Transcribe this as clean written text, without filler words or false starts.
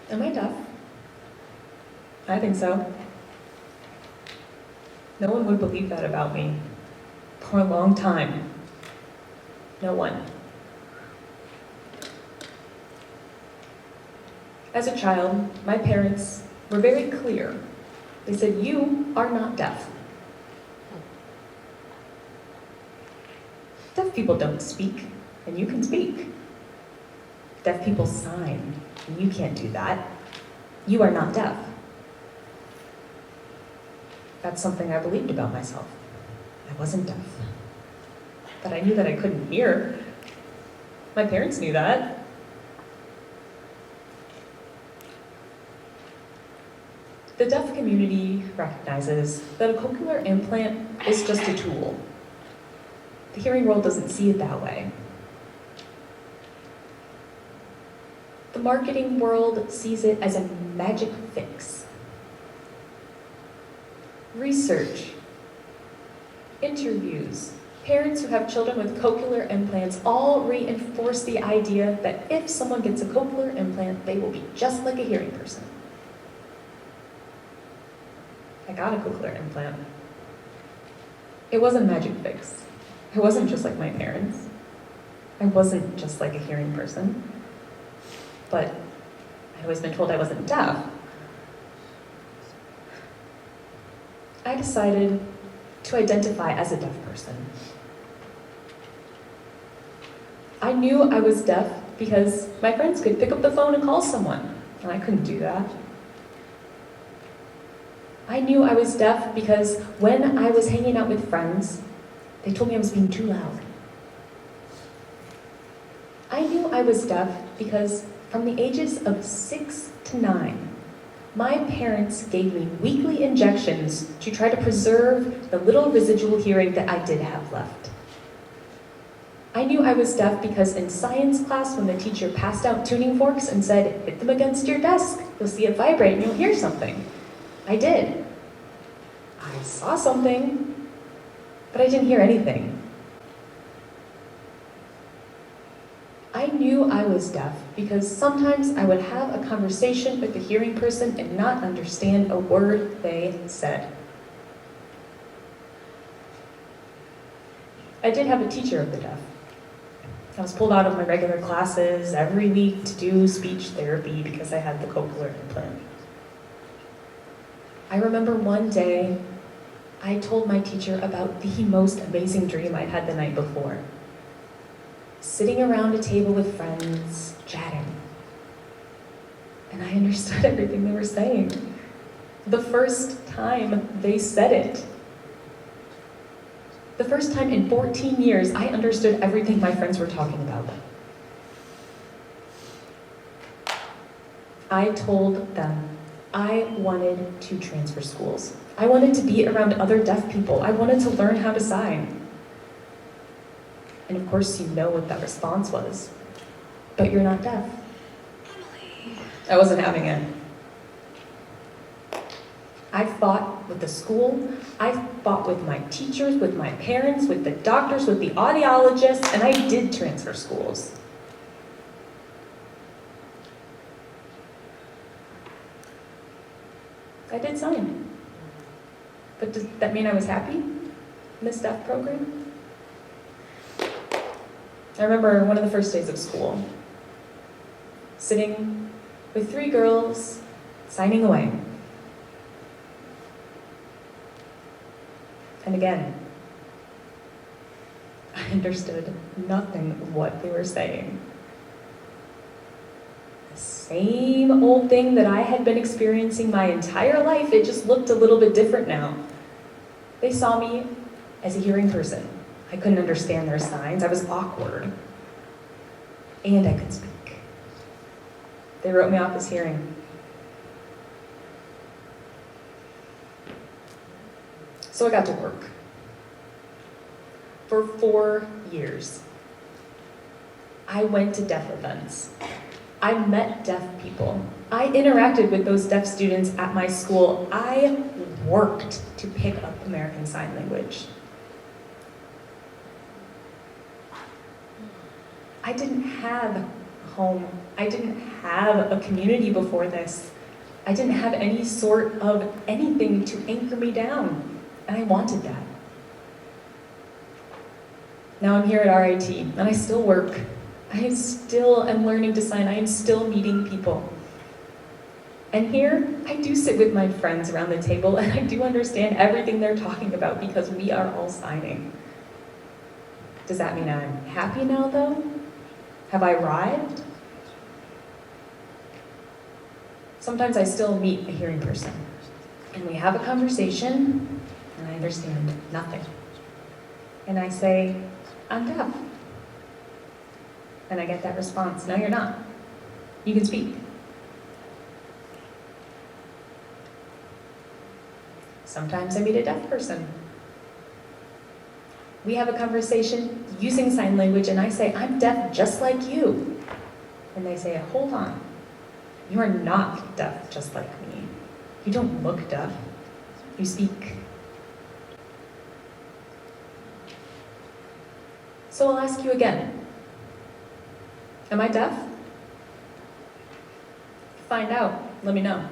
Am I deaf? I think so. No one would believe that about me. For a long time. No one. As a child, my parents were very clear. They said, "You are not deaf." Deaf people don't speak, and you can speak. Deaf people sign, and you can't do that. You are not deaf. That's something I believed about myself. I wasn't deaf. But I knew that I couldn't hear. My parents knew that. The deaf community recognizes that a cochlear implant is just a tool. The hearing world doesn't see it that way. The marketing world sees it as a magic fix. Research, interviews, parents who have children with cochlear implants all reinforce the idea that if someone gets a cochlear implant, they will be just like a hearing person. I got a cochlear implant. It wasn't a magic fix. I wasn't just like my parents. I wasn't just like a hearing person. But I'd always been told I wasn't deaf. I decided to identify as a deaf person. I knew I was deaf because my friends could pick up the phone and call someone, and I couldn't do that. I knew I was deaf because when I was hanging out with friends, they told me I was being too loud. I knew I was deaf because from the ages of 6 to 9, my parents gave me weekly injections to try to preserve the little residual hearing that I did have left. I knew I was deaf because in science class, when the teacher passed out tuning forks and said, "Hit them against your desk, you'll see it vibrate and you'll hear something," I did. I saw something, but I didn't hear anything. I knew I was deaf because sometimes I would have a conversation with a hearing person and not understand a word they said. I did have a teacher of the deaf. I was pulled out of my regular classes every week to do speech therapy because I had the cochlear implant. I remember one day, I told my teacher about the most amazing dream I'd had the night before. Sitting around a table with friends, chatting. And I understood everything they were saying. The first time they said it. The first time in 14 years, I understood everything my friends were talking about. I told them I wanted to transfer schools. I wanted to be around other deaf people. I wanted to learn how to sign. And of course, you know what that response was. But you're not deaf. Emily. I wasn't having it. I fought with the school. I fought with my teachers, with my parents, with the doctors, with the audiologists, and I did transfer schools. I did sign. But does that mean I was happy in this deaf program? I remember one of the first days of school, sitting with 3 girls, signing away. And again, I understood nothing of what they were saying. The same old thing that I had been experiencing my entire life, it just looked a little bit different now. They saw me as a hearing person. I couldn't understand their signs. I was awkward. And I could speak. They wrote me off as hearing. So I got to work. For 4 years, I went to deaf events. I met deaf people. I interacted with those deaf students at my school. I worked to pick up American Sign Language. I didn't have a home. I didn't have a community before this. I didn't have any sort of anything to anchor me down, and I wanted that. Now I'm here at RIT, and I still work. I still am learning to sign. I am still meeting people. And here, I do sit with my friends around the table, and I do understand everything they're talking about because we are all signing. Does that mean I'm happy now, though? Have I arrived? Sometimes I still meet a hearing person, and we have a conversation, and I understand nothing. And I say, I'm deaf. And I get that response, no, you're not. You can speak. Sometimes I meet a deaf person. We have a conversation using sign language, and I say, I'm deaf just like you. And they say, hold on. You are not deaf just like me. You don't look deaf. You speak. So I'll ask you again. Am I deaf? Find out. Let me know.